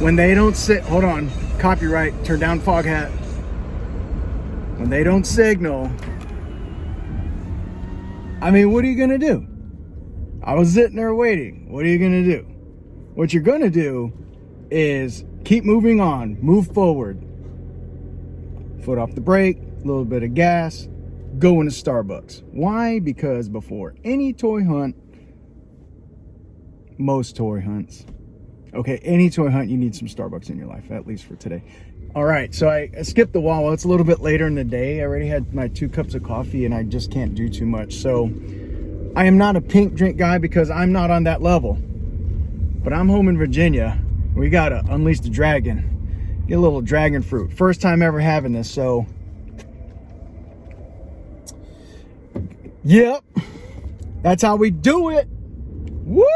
When they don't hold on, copyright, turn down fog hat. When they don't signal, I mean, what are you gonna do? I was sitting there waiting. What are you gonna do? What you're gonna do is keep moving on, move forward. Foot off the brake, a little bit of gas, go into Starbucks. Why? Because before any toy hunt, most toy hunts, okay, any toy hunt, you need some Starbucks in your life, at least for today. All right, so I skipped the Wawa. It's a little bit later in the day. I already had my 2 cups of coffee and I just can't do too much. So I am not a pink drink guy because I'm not on that level. But I'm home in Virginia. We gotta unleash the dragon. Get a little dragon fruit. First time ever having this, so. Yep, that's how we do it. Woo!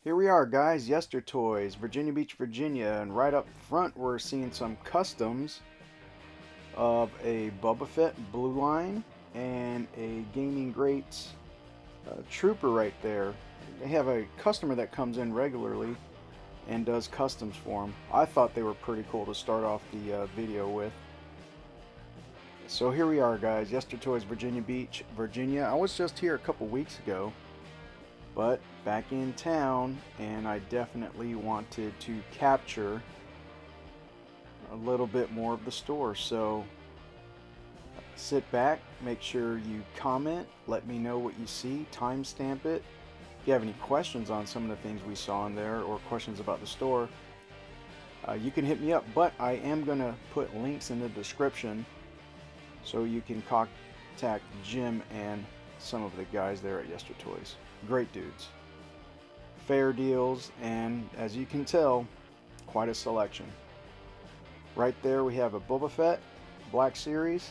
Here we are, guys, Yestertoys, Virginia Beach, Virginia, and right up front we're seeing some customs of a Boba Fett blue line and a Gaming Greats trooper right there. They have a customer that comes in regularly and does customs for them. I thought they were pretty cool to start off the video with. So here we are, guys, Yestertoys, Virginia Beach, Virginia. I was just here a couple weeks ago, but back in town, and I definitely wanted to capture a little bit more of the store. So sit back, make sure you comment, let me know what you see, timestamp it. If you have any questions on some of the things we saw in there or questions about the store, you can hit me up, but I am going to put links in the description so you can contact Jim and some of the guys there at Yestertoys. Great dudes. Fair deals, and as you can tell, quite a selection. Right there we have a Boba Fett Black Series.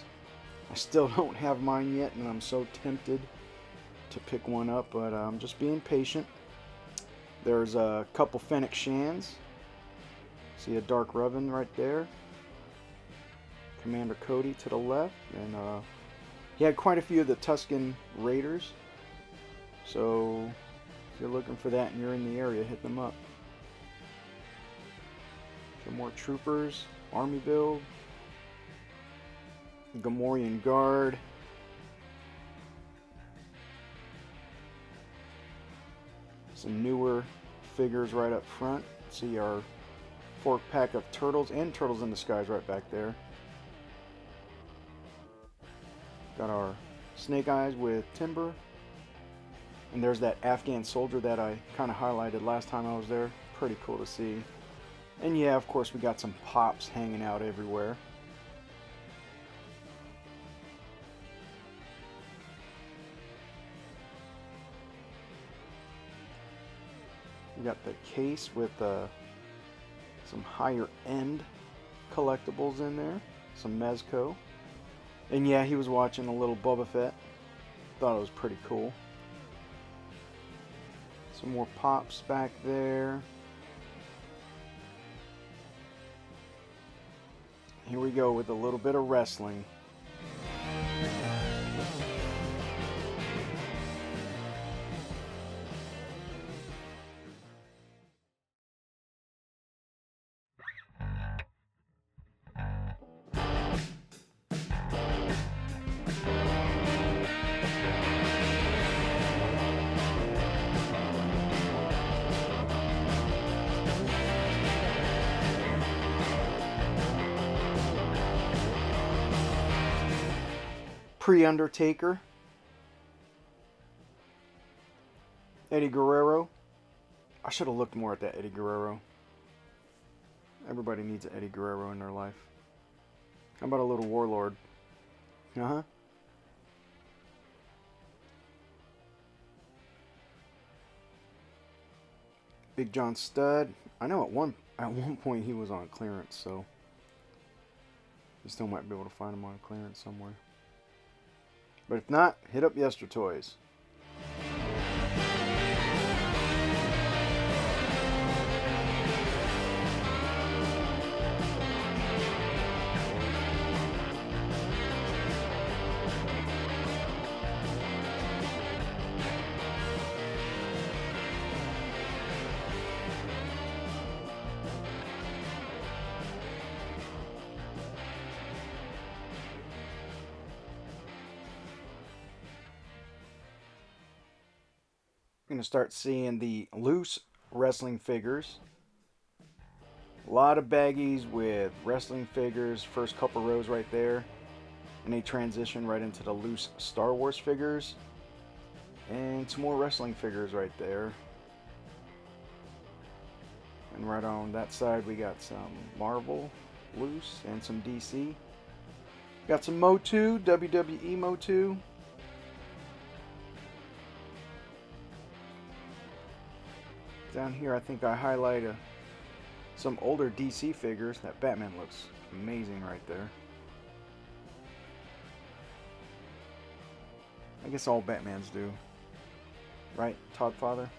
I still don't have mine yet, and I'm so tempted to pick one up, but I'm just being patient. There's a couple Fennec Shans. See a Dark Revan right there. Commander Cody to the left, and he had quite a few of the Tusken Raiders. So if you're looking for that and you're in the area, hit them up. Some more troopers, army build, Gamorrean Guard, some newer figures right up front. See our 4-pack of turtles and Turtles in the Skies right back there. Got our Snake Eyes with Timber. And there's that Afghan soldier that I kind of highlighted last time I was there. Pretty cool to see. And yeah, of course, we got some pops hanging out everywhere. We got the case with some higher end collectibles in there. Some Mezco. And yeah, he was watching a little Boba Fett. Thought it was pretty cool. Some more pops back there. Here we go with a little bit of wrestling. Pre-Undertaker, Eddie Guerrero. I should have looked more at that Eddie Guerrero. Everybody needs an Eddie Guerrero in their life. How about a little Warlord? Big John Studd. I know at one point he was on clearance, so you still might be able to find him on clearance somewhere. But if not, hit up Yestertoys. Gonna start seeing the loose wrestling figures. A lot of baggies with wrestling figures, first couple rows right there. And they transition right into the loose Star Wars figures. And some more wrestling figures right there. And right on that side we got some Marvel loose and some DC. Got some MOTU, WWE MOTU. Down here I think I highlight some older DC figures. That Batman looks amazing right there. I guess all Batmans do. Right, Todd Father?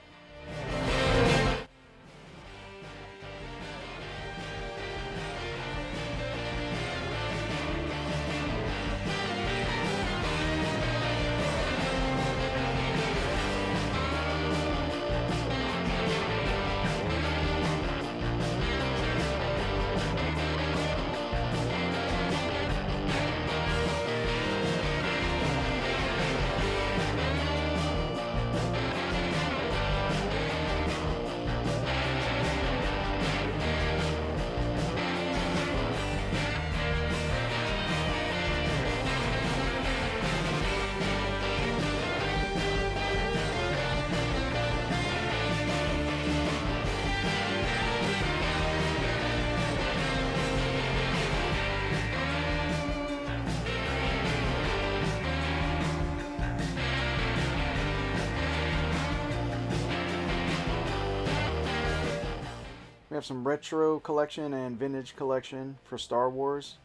We have some retro collection and vintage collection for Star Wars.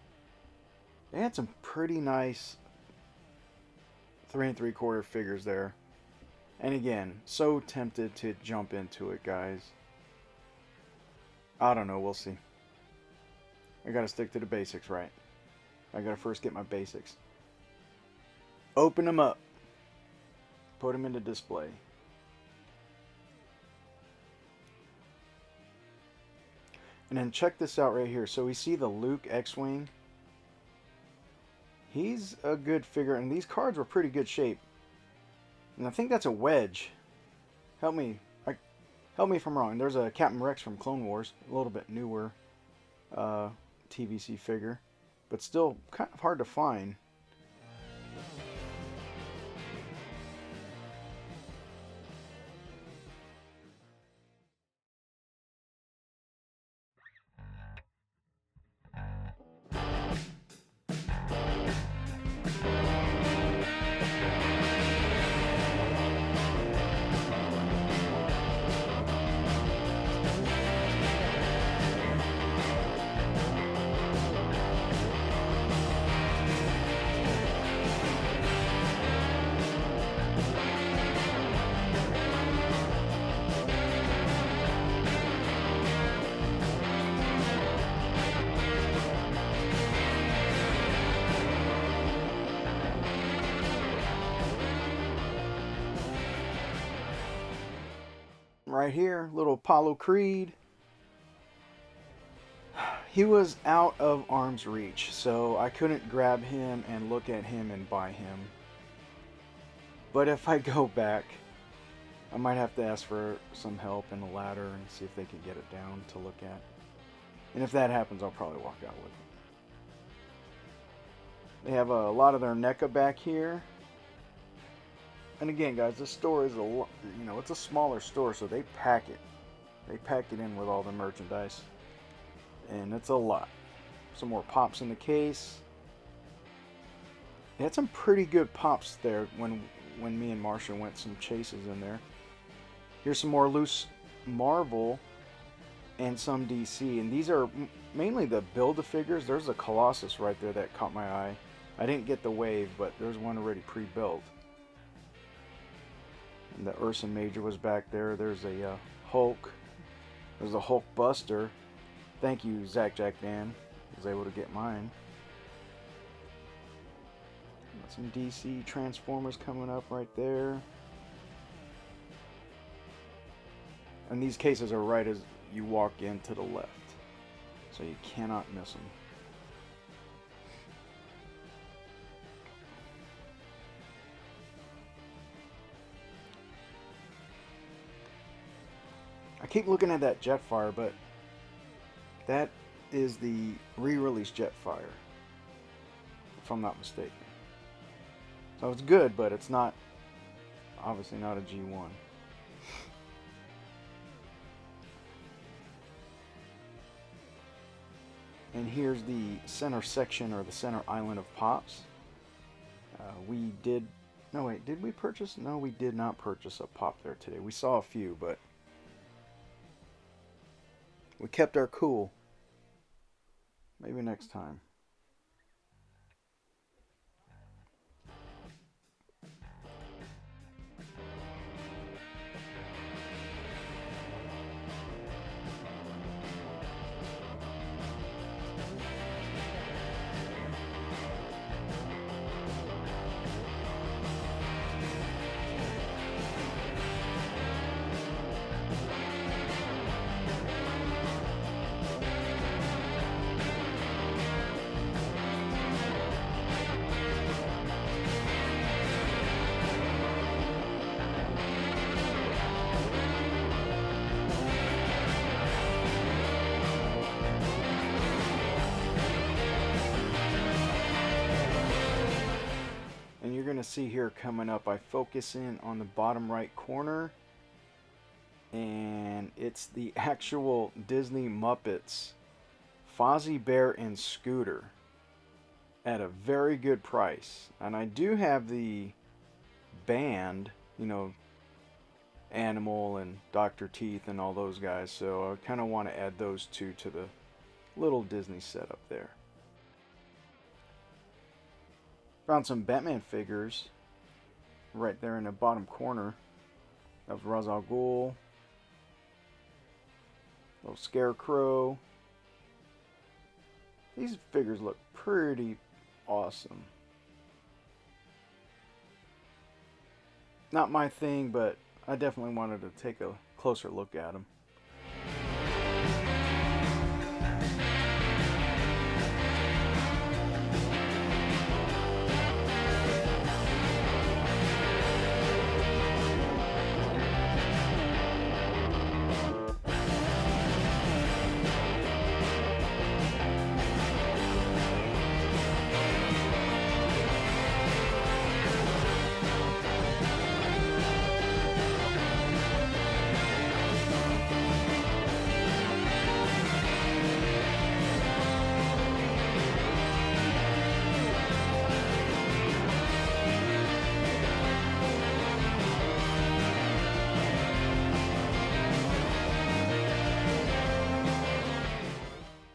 They had some pretty nice 3 3/4 figures there. And again, so tempted to jump into it, guys. I don't know, we'll see. I gotta stick to the basics, right? I gotta first get my basics. Open them up. Put them into display. And then check this out right here. So we see the Luke X-Wing. He's a good figure, and these cards were pretty good shape. And I think that's a wedge. Help me if I'm wrong. There's a Captain Rex from Clone Wars, a little bit newer TVC figure, but still kind of hard to find. Right here, little Apollo Creed. He was out of arm's reach, so I couldn't grab him and look at him and buy him. But if I go back, I might have to ask for some help in the ladder and see if they can get it down to look at. And if that happens, I'll probably walk out with it. They have a lot of their NECA back here. And again, guys, this store is it's a smaller store, so they pack it. They pack it in with all the merchandise. And it's a lot. Some more pops in the case. They had some pretty good pops there when me and Marsha went some chases in there. Here's some more loose Marvel and some DC. And these are mainly the Build-A-Figures. There's a Colossus right there that caught my eye. I didn't get the Wave, but there's one already pre-built. And the Ursa Major was back there. There's a Hulk. There's a Hulk Buster. Thank you, ZacJacDan. I was able to get mine. Got some DC Transformers coming up right there. And these cases are right as you walk in to the left. So you cannot miss them. I keep looking at that Jetfire, but that is the re-release Jetfire, if I'm not mistaken. So it's good, but it's not, obviously not a G1. And here's the center section, or the center island of Pops. We did, no wait, did we purchase? No, we did not purchase a Pop there today. We saw a few, but we kept our cool. Maybe next time. Going to see here coming up, I focus in on the bottom right corner, and it's the actual Disney Muppets Fozzie Bear and Scooter at a very good price. And I do have the band, you know, Animal and Dr. Teeth and all those guys, so I kind of want to add those two to the little Disney setup there. Found some Batman figures right there in the bottom corner. That was Ra's al Ghul, little Scarecrow. These figures look pretty awesome. Not my thing, but I definitely wanted to take a closer look at them.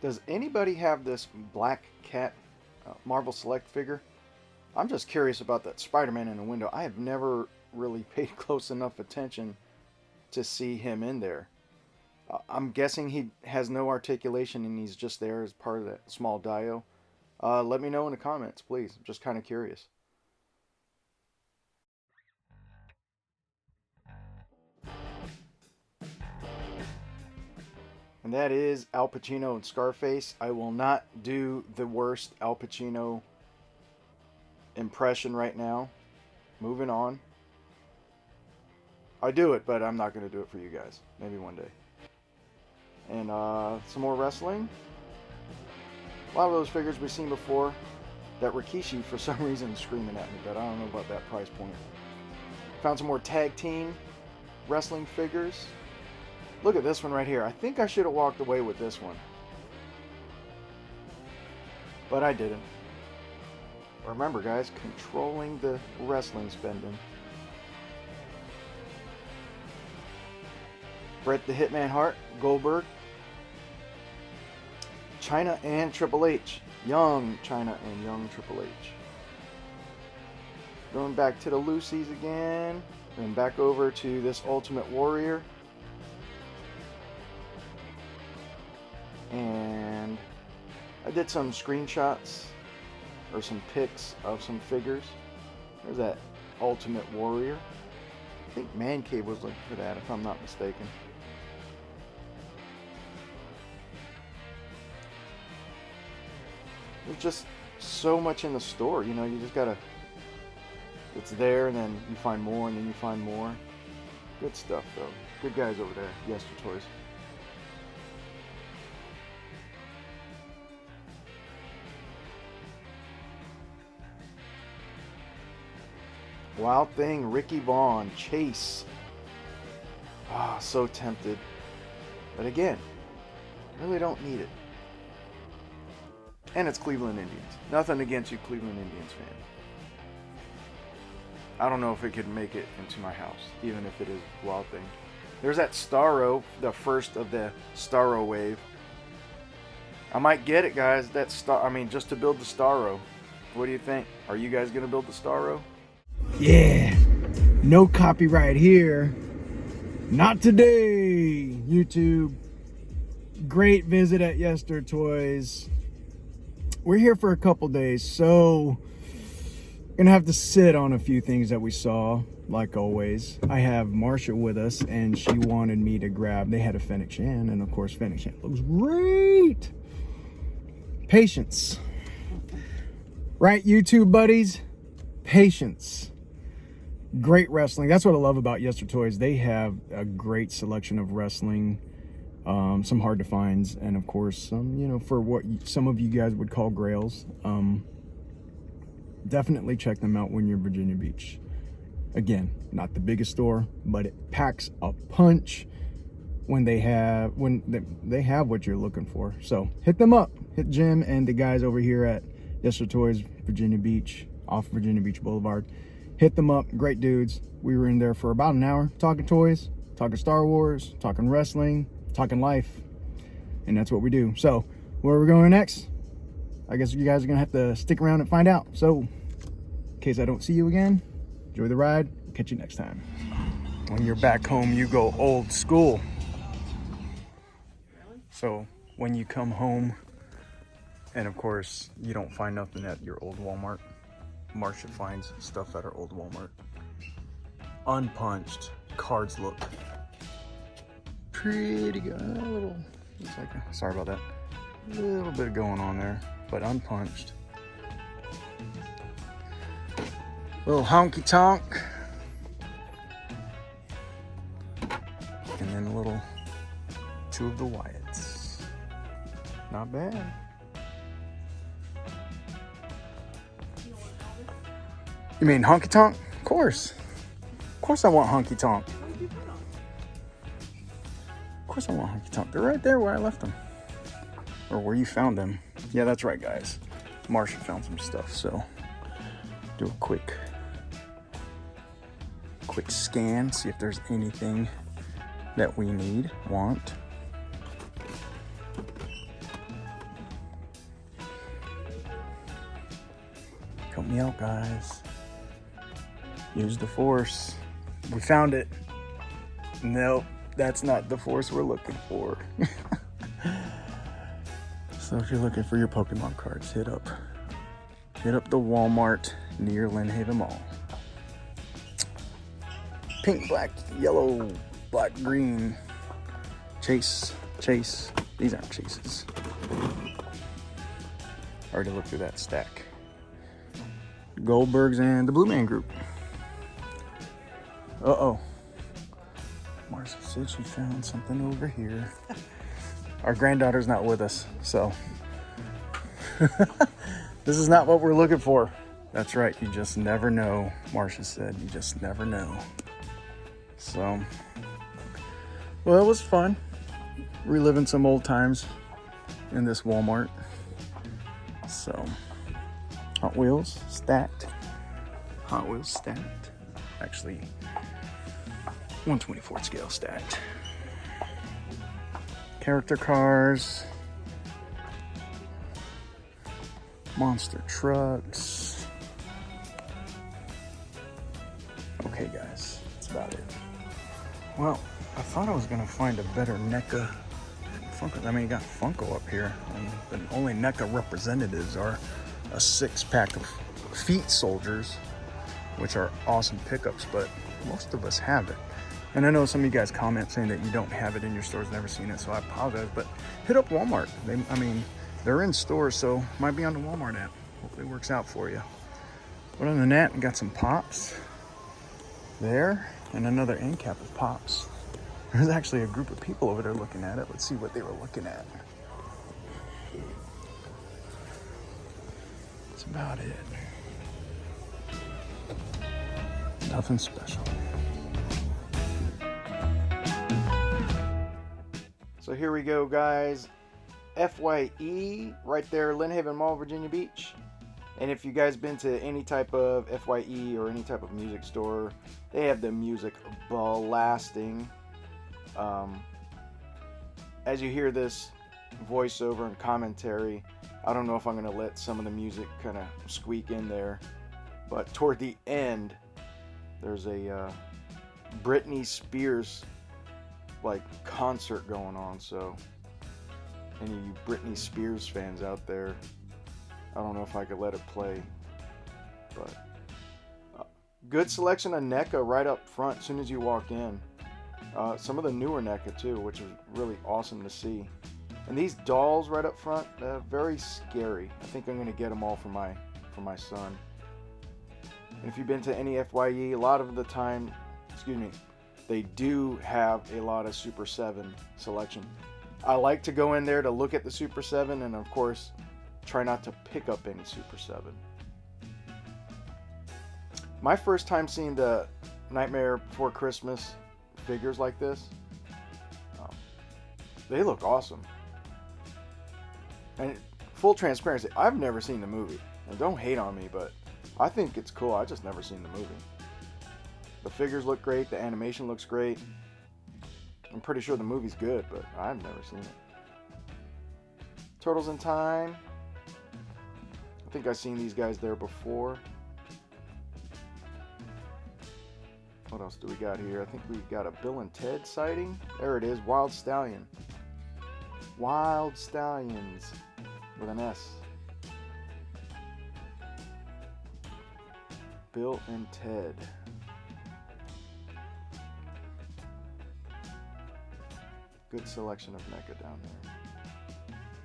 Does anybody have this Black Cat Marvel Select figure? I'm just curious about that Spider-Man in the window. I have never really paid close enough attention to see him in there. I'm guessing he has no articulation and he's just there as part of that small dio. Let me know in the comments, please. I'm just kind of curious. And that is Al Pacino and Scarface. I will not do the worst Al Pacino impression right now. Moving on. I do it, but I'm not going to do it for you guys. Maybe one day. And some more wrestling. A lot of those figures we've seen before. That Rikishi, for some reason, is screaming at me, but I don't know about that price point. Found some more tag team wrestling figures. Look at this one right here. I think I should have walked away with this one, but I didn't. Remember, guys, controlling the wrestling spending. Bret the Hitman Hart, Goldberg, China and Triple H. Young China and young Triple H. Going back to the Lucy's again, and back over to this Ultimate Warrior. And I did some screenshots or some pics of some figures. There's that Ultimate Warrior. I think ManCave was looking for that, if I'm not mistaken. There's just so much in the store, you know, you just gotta, it's there and then you find more and then you find more. Good stuff, though. Good guys over there, Yestertoys. Wild Thing, Ricky Vaughn, Chase. Ah, so tempted. But again, really don't need it. And it's Cleveland Indians. Nothing against you Cleveland Indians fan. I don't know if it could make it into my house, even if it is Wild Thing. There's that Starro, the first of the Starro wave. I might get it, guys. Just to build the Starro. What do you think? Are you guys gonna build the Starro? Yeah, no copyright here. Not today, YouTube. Great visit at Yestertoys. We're here for a couple days, so gonna have to sit on a few things that we saw, like always. I have Marsha with us, and she wanted me to grab, they had a Fennec Shan, and of course Fennec Shan looks great. Patience. Right, YouTube buddies? Patience. Great wrestling. That's what I love about Yestertoys. They have a great selection of wrestling, some hard to finds, and of course some, you know, for what some of you guys would call grails. Definitely check them out when you're in Virginia Beach. Again, not the biggest store, but it packs a punch when they have what you're looking for. So hit them up. Hit Jim and the guys over here at Yestertoys Virginia Beach, off Virginia Beach Boulevard. Hit them up. Great dudes. We were in there for about an hour talking toys, talking Star Wars, talking wrestling, talking life, and that's what we do. So where we're going next, I guess you guys are gonna have to stick around and find out. So in case I don't see you again, enjoy the ride. Catch you next time. When you're back home, you go old school. So when you come home and of course you don't find nothing at your old Walmart, Marsha finds stuff at her old Walmart. Unpunched cards look pretty good. A little, looks like sorry about that. A little bit going on there, but unpunched. Little honky tonk, and then a little two of the Wyatts. Not bad. You mean honky tonk? Of course. Of course I want honky tonk. Of course I want honky tonk. They're right there where I left them. Or where you found them. Yeah, that's right, guys. Marsha found some stuff, so do a quick scan, see if there's anything that we want. Help me out, guys. Use the force. We found it. Nope, that's not the force we're looking for. So if you're looking for your Pokemon cards, hit up the Walmart near Lynn Haven Mall. Pink, black, yellow, black, green. Chase. These aren't chases. Already looked through that stack. Goldbergs and the Blue Man Group. Uh-oh. Marcia said she found something over here. Our granddaughter's not with us, so this is not what we're looking for. That's right, you just never know. Marcia said you just never know. So, well, it was fun. Reliving some old times in this Walmart. So, Hot Wheels stacked. Actually, 1/24 scale stacked. Character cars. Monster trucks. Okay, guys, that's about it. Well, I thought I was gonna find a better NECA Funko. I mean, you got Funko up here. The only NECA representatives are a 6-pack of Feet Soldiers, which are awesome pickups, but most of us have it. And I know some of you guys comment saying that you don't have it in your stores, never seen it, so I apologize, but hit up Walmart. They're in stores, so might be on the Walmart app. Hopefully it works out for you. But other than that, we got some pops there. And another end cap of Pops. There's actually a group of people over there looking at it. Let's see what they were looking at. That's about it. Nothing special. So here we go, guys. FYE right there, Lynn Haven Mall, Virginia Beach. And if you guys been to any type of FYE or any type of music store, they have the music blasting. As you hear this voiceover and commentary, I don't know if I'm going to let some of the music kind of squeak in there, but toward the end there's a Britney Spears like concert going on. So any of you Britney Spears fans out there, I don't know if I could let it play, but good selection of NECA right up front as soon as you walk in. Some of the newer NECA too, which is really awesome to see. And these dolls right up front, very scary. I think I'm gonna get them all for my son. And if you've been to any FYE, a lot of the time, they do have a lot of Super 7 selection. I like to go in there to look at the Super 7 and of course try not to pick up any Super 7. My first time seeing the Nightmare Before Christmas figures like this, they look awesome. And full transparency, I've never seen the movie. And don't hate on me, but I think it's cool. I just never seen the movie. The figures look great. The animation looks great. I'm pretty sure the movie's good, but I've never seen it. Turtles in Time. I think I've seen these guys there before. What else do we got here? I think we got a Bill and Ted sighting. There it is, Wild Stallion. Wild Stallions with an S. Bill and Ted. Good selection of NECA down there.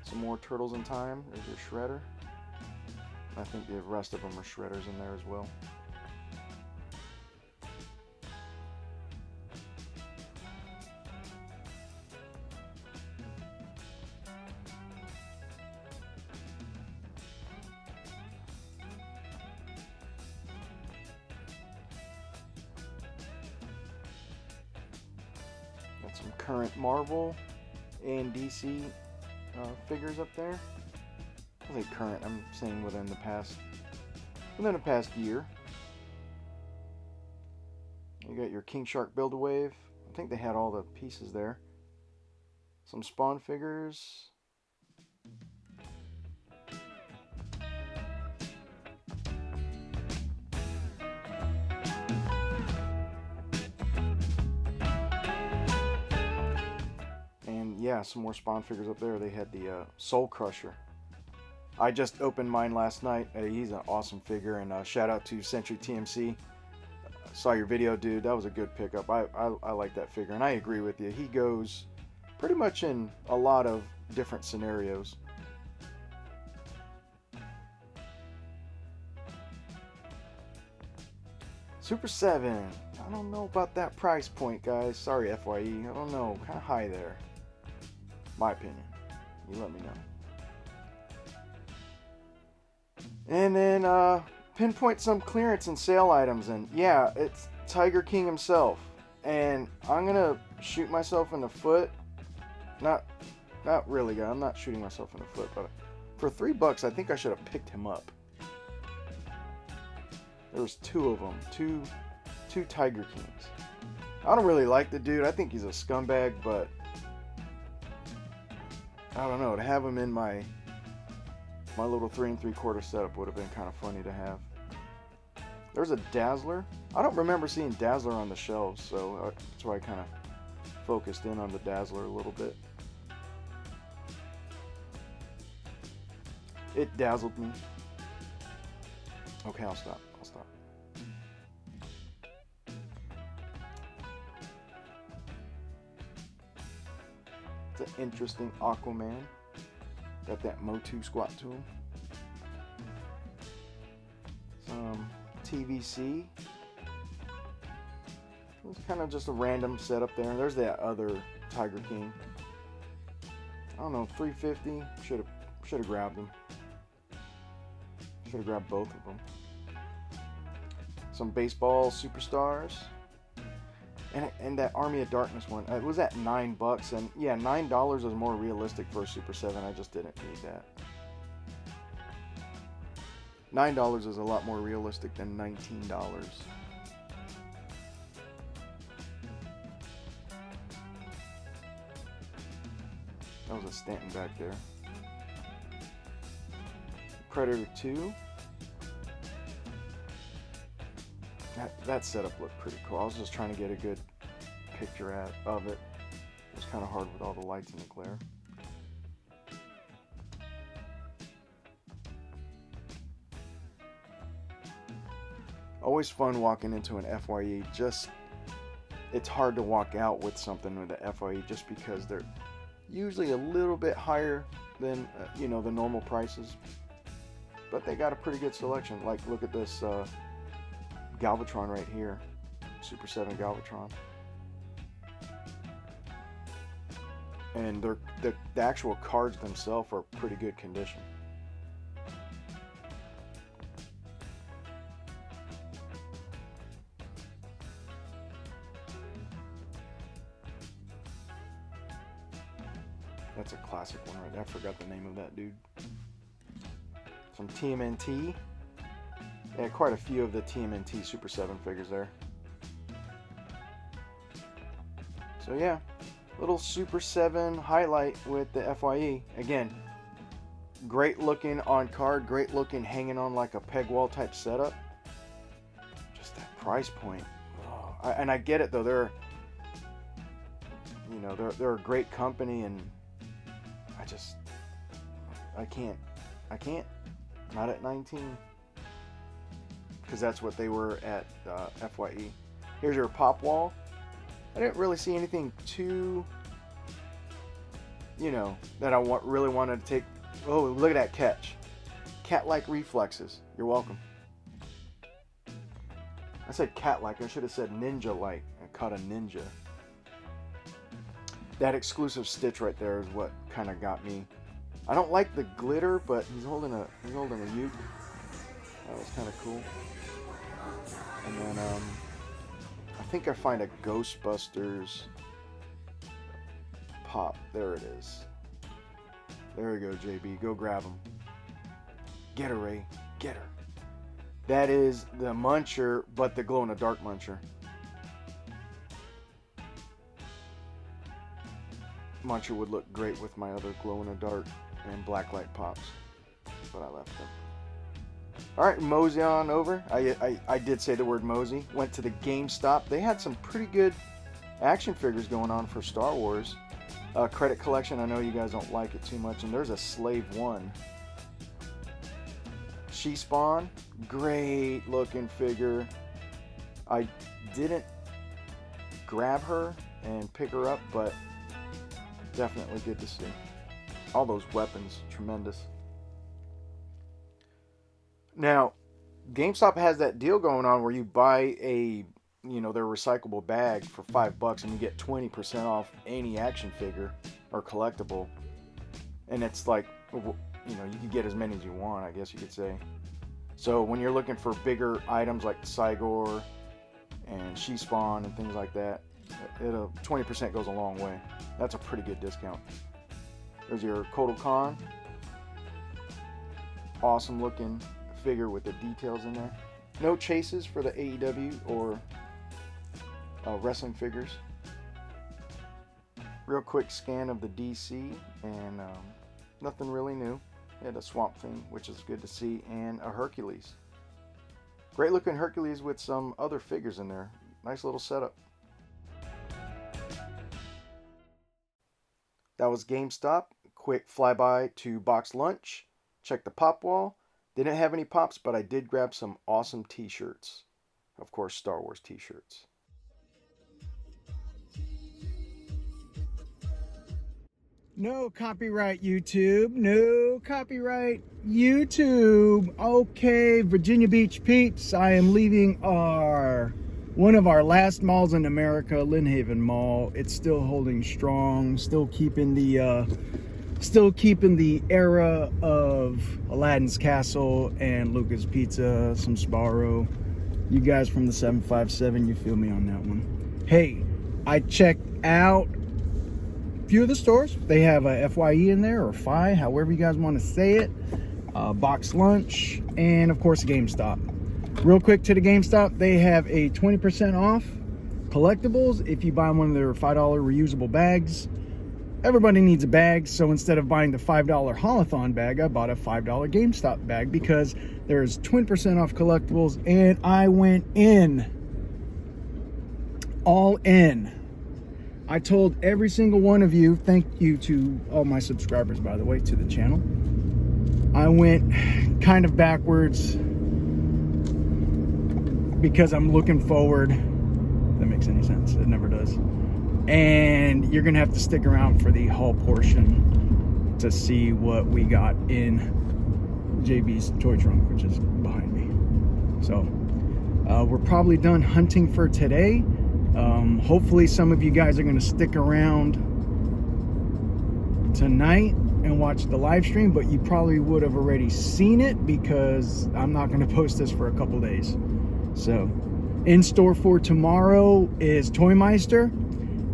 Some more Turtles in Time. There's your Shredder. I think the rest of them are Shredders in there as well. Got some current Marvel and DC figures up there. I say current, I'm saying within the past year. You got your King Shark Build-A-Wave. I think they had all the pieces there. Some Spawn figures. And yeah, some more Spawn figures up there. They had the Soul Crusher. I just opened mine last night. He's an awesome figure, and shout out to Sentri TMC. Saw your video, dude. That was a good pickup. I like that figure, and I agree with you. He goes pretty much in a lot of different scenarios. Super 7. I don't know about that price point, guys. Sorry, FYE. I don't know. Kind of high there. My opinion. You let me know. And then pinpoint some clearance and sale items, and yeah, it's Tiger King himself. And I'm gonna shoot myself in the foot. Not really, guys. I'm not shooting myself in the foot, but for $3, I think I should have picked him up. There was two of them, two Tiger Kings. I don't really like the dude. I think he's a scumbag, but I don't know. To have him in my little 3 3/4 setup would have been kind of funny to have. There's a Dazzler. I don't remember seeing Dazzler on the shelves, so that's why I kind of focused in on the Dazzler a little bit. It dazzled me. Okay, I'll stop. It's an interesting Aquaman. Got that MOTU squat to him. Some TVC. It's kind of just a random setup there. There's that other Tiger King. I don't know, 350. Should have grabbed them. Should have grabbed both of them. Some baseball superstars. And that Army of Darkness one. It was at $9, and yeah, $9 is more realistic for a Super 7. I just didn't need that. $9 is a lot more realistic than $19. That was a Stanton back there. Predator 2. That setup looked pretty cool. I was just trying to get a good picture of it. It was kind of hard with all the lights and the glare. Always fun walking into an FYE. It's hard to walk out with something with the FYE just because they're usually a little bit higher than the normal prices. But they got a pretty good selection. Like, look at this Galvatron right here, Super 7 Galvatron, and the actual cards themselves are pretty good condition. That's a classic one right there. I forgot the name of that dude. Some TMNT. Yeah, quite a few of the TMNT Super 7 figures there. So yeah, little Super 7 highlight with the FYE. Again, great looking on card, great looking hanging on like a peg wall type setup. Just that price point. Oh, and I get it though. They're a great company, and I can't. Not at 19. Because that's what they were at FYE. Here's your pop wall. I didn't really see anything too, that I really wanted to take. Oh, look at that catch. Cat-like reflexes. You're welcome. I said cat-like. I should have said ninja-like. I caught a ninja. That exclusive stitch right there is what kind of got me. I don't like the glitter, but he's holding a uke. That was kind of cool. And then I think I find a Ghostbusters pop. There it is. There we go, JB. Go grab him. Get her, Ray. Get her. That is the Muncher, but the glow-in-the-dark Muncher. Muncher would look great with my other glow-in-the-dark and blacklight pops, but I left them. Alright, mosey on over. I did say the word mosey. Went to the GameStop. They had some pretty good action figures going on for Star Wars. Credit collection, I know you guys don't like it too much. And there's a Slave 1. She-Spawn, great looking figure. I didn't grab her and pick her up, but definitely good to see. All those weapons, tremendous. Now, GameStop has that deal going on where you buy their recyclable bag for $5 and you get 20% off any action figure or collectible. And it's like, you can get as many as you want, I guess you could say. So when you're looking for bigger items like the Cygor and She-Spawn and things like that, 20% goes a long way. That's a pretty good discount. There's your Kotal Khan. Awesome looking figure with the details in there. No chases for the AEW or wrestling figures. Real quick scan of the DC, and nothing really new. They had a Swamp Thing, which is good to see, and a Hercules. Great looking Hercules with some other figures in there. Nice little setup. That was GameStop. Quick flyby to Box Lunch. Check the pop wall. Didn't have any pops, but I did grab some awesome t-shirts. Of course, Star Wars t-shirts. No copyright, YouTube. No copyright, YouTube. Okay, Virginia Beach peeps, I am leaving our one of our last malls in America, Lynn Haven Mall. It's still holding strong, still keeping the era of Aladdin's Castle and Luca's Pizza, some Sbarro. You guys from the 757, you feel me on that one. Hey, I checked out a few of the stores. They have a FYE in there, or FI, however you guys want to say it. Box lunch, and of course a GameStop. Real quick to the GameStop, they have a 20% off collectibles if you buy one of their $5 reusable bags. Everybody needs a bag, so instead of buying the $5 Holothon bag, I bought a $5 GameStop bag because there's 20% off collectibles, and I went in. All in. I told every single one of you, thank you to all my subscribers, by the way, to the channel. I went kind of backwards because I'm looking forward. If that makes any sense. It never does. And you're gonna have to stick around for the haul portion to see what we got in JB's toy trunk, which is behind me. So we're probably done hunting for today. Hopefully some of you guys are gonna stick around tonight and watch the live stream, but you probably would have already seen it because I'm not going to post this for a couple days. So in store for tomorrow is Toymeister,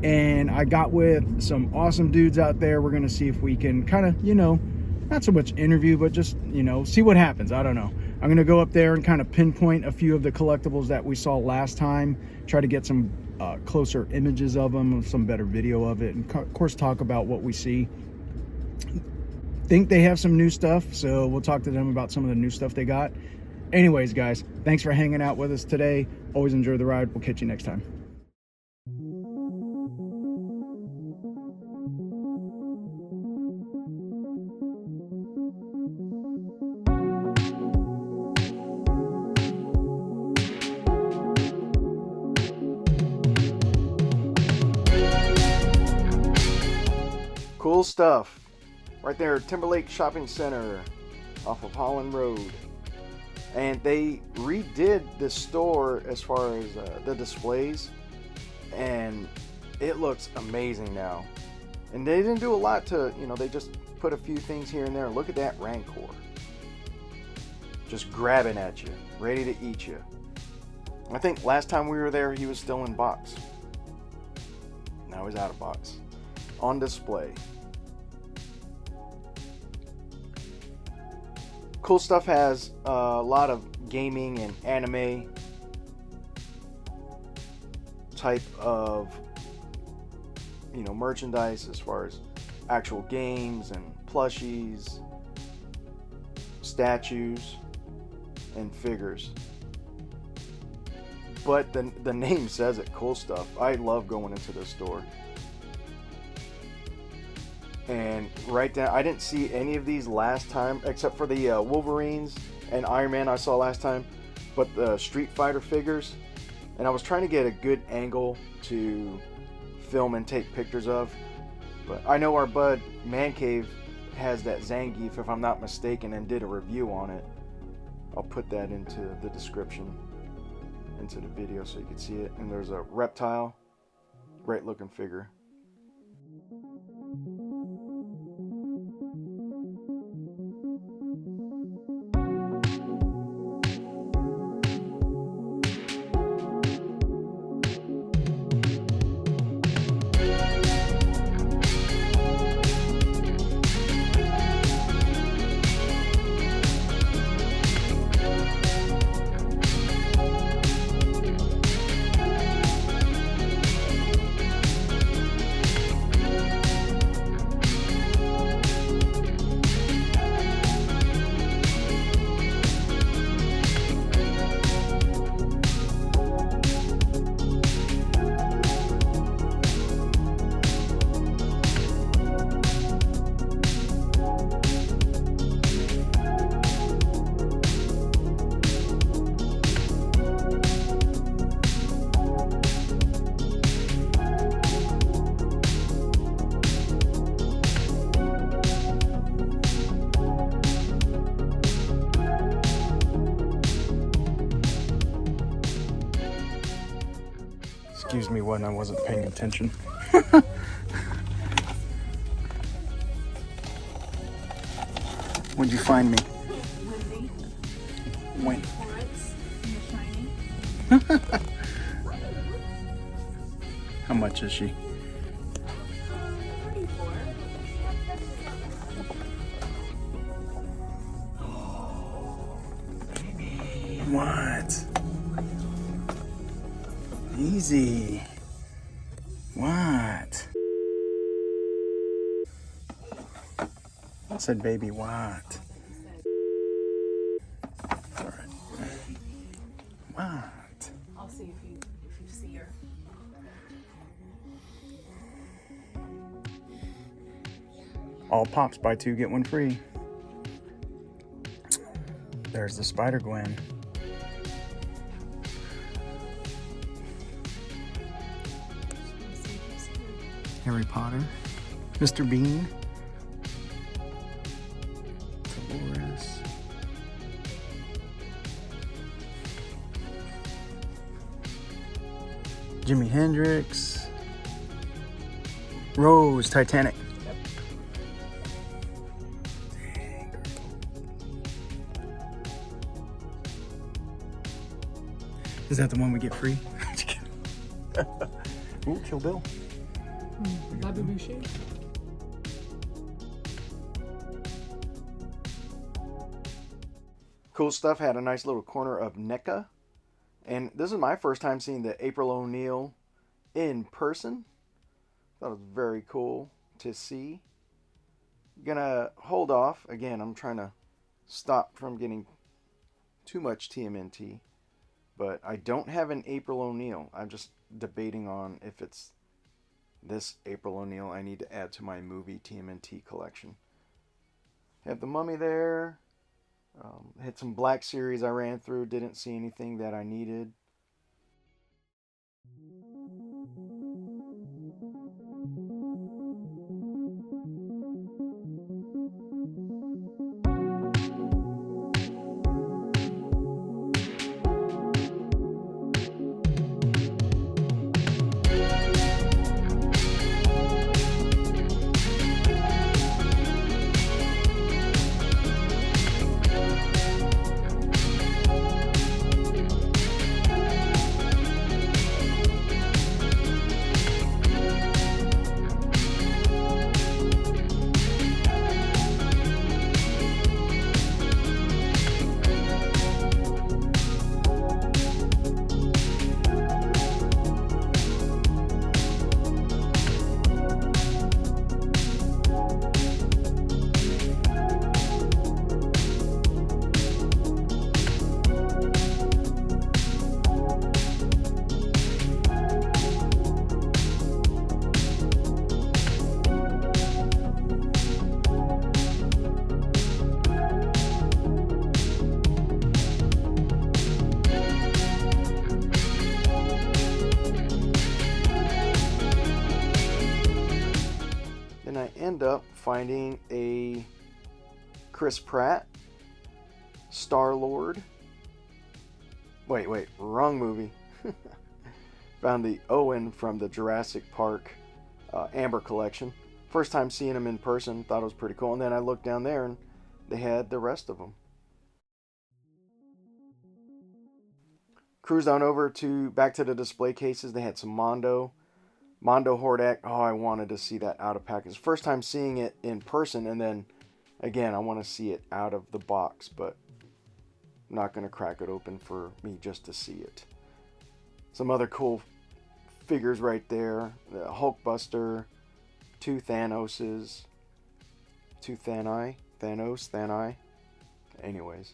and I got with some awesome dudes out there. We're going to see if we can kind of, you know, not so much interview, but just, you know, see what happens. I don't know. I'm going to go up there and kind of pinpoint a few of the collectibles that we saw last time, try to get some closer images of them, some better video of it, and of course talk about what we see. Think they have some new stuff, so we'll talk to them about some of the new stuff they got. Anyways, guys, thanks for hanging out with us today. Always enjoy the ride. We'll catch you next time. Cool stuff. Right there, Timberlake Shopping Center off of Holland Road. And they redid the store as far as the displays, and it looks amazing now. And they didn't do a lot to, you know, they just put a few things here and there. Look at that Rancor. Just grabbing at you, ready to eat you. I think last time we were there, he was still in box. Now he's out of box. On display. Cool Stuff has a lot of gaming and anime type of, you know, merchandise as far as actual games and plushies, statues, and figures. But the name says it, Cool Stuff. I love going into this store. And right there, I didn't see any of these last time, except for the Wolverines and Iron Man I saw last time, but the Street Fighter figures. And I was trying to get a good angle to film and take pictures of. But I know our bud ManCave has that Zangief, if I'm not mistaken, and did a review on it. I'll put that into the description, into the video so you can see it. And there's a reptile, great looking figure. when I wasn't paying attention. When'd you find me? When? How much is she? What? Easy. What? I said baby what? All right. What? I'll see if you see her. All pops, buy two, get one free. There's the Spider Gwen. Harry Potter. Mr. Bean. Dolores. Jimi Hendrix. Rose, Titanic. Is that the one we get free? Ooh, Kill Bill. Cool stuff. Had a nice little corner of NECA. And this is my first time seeing the April O'Neil in person. That was very cool to see. Gonna hold off. Again, I'm trying to stop from getting too much TMNT. But I don't have an April O'Neil. I'm just debating on if it's this April O'Neil I need to add to my movie TMNT collection. Have the Mummy there. Had some Black Series I ran through. Didn't see anything that I needed. I end up finding a Chris Pratt, Star-Lord. Wait, wrong movie. Found the Owen from the Jurassic Park Amber collection. First time seeing him in person, thought it was pretty cool. And then I looked down there and they had the rest of them. Cruised on over back to the display cases. They had some Mondo Hordak. Oh, I wanted to see that out of package. First time seeing it in person, and then again, I want to see it out of the box, but I'm not going to crack it open for me just to see it. Some other cool figures right there. The Hulkbuster, two Thanoses, two Thani. Anyways,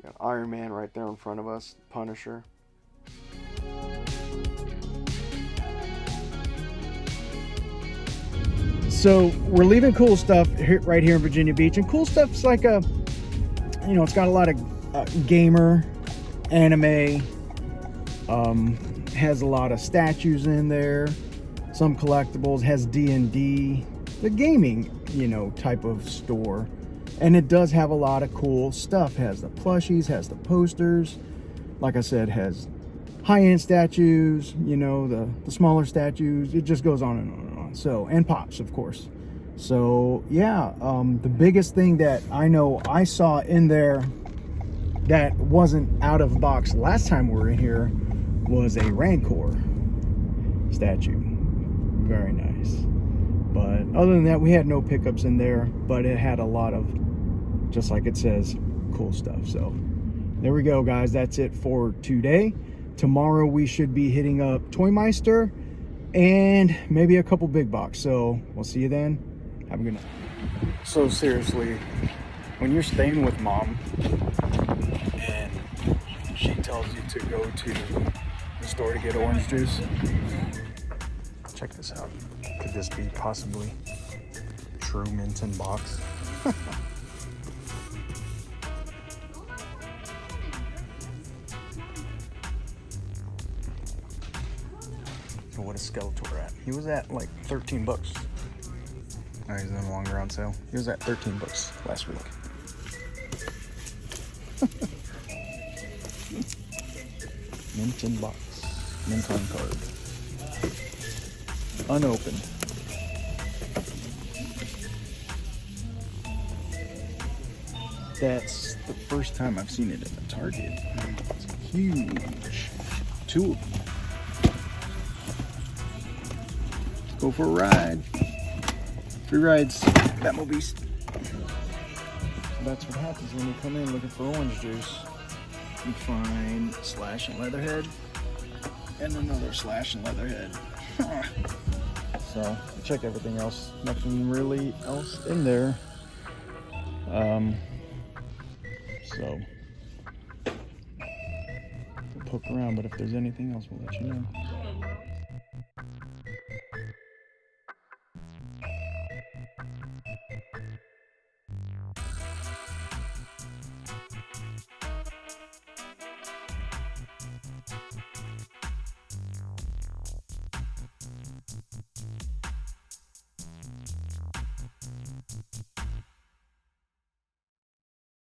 got Iron Man right there in front of us, Punisher. So we're leaving cool stuff right here in Virginia Beach, and cool stuff's like it's got a lot of gamer, anime, has a lot of statues in there, some collectibles, has D&D, the gaming, type of store. And it does have a lot of cool stuff. Has the plushies, has the posters, like I said, has high-end statues, you know, the smaller statues. It just goes on and on and on. So, and pops, of course. So yeah, the biggest thing that I know I saw in there that wasn't out of box last time we were in here was a Rancor statue. Very nice. But other than that, we had no pickups in there, but it had a lot of, just like it says, cool stuff. So there we go, guys. That's it for today. Tomorrow we should be hitting up Toymeister and maybe a couple big box. So we'll see you then. Have a good night. So seriously, when you're staying with mom and she tells you to go to the store to get orange juice, check this out. Could this be possibly true mint in box? So what is Skeletor at? He was at like 13 bucks. No, he's no longer on sale. He was at 13 bucks last week. Mint in box. Mint on card. Unopened. That's the first time I've seen it in a Target. It's huge. 2 of them. Let's go for a ride. 3 rides. Batmobiles. That's what happens when you come in looking for orange juice. You find Slash and Leatherhead. And another Slash and Leatherhead. So, check everything else. Nothing really else in there. So, we'll poke around, but if there's anything else, we'll let you know.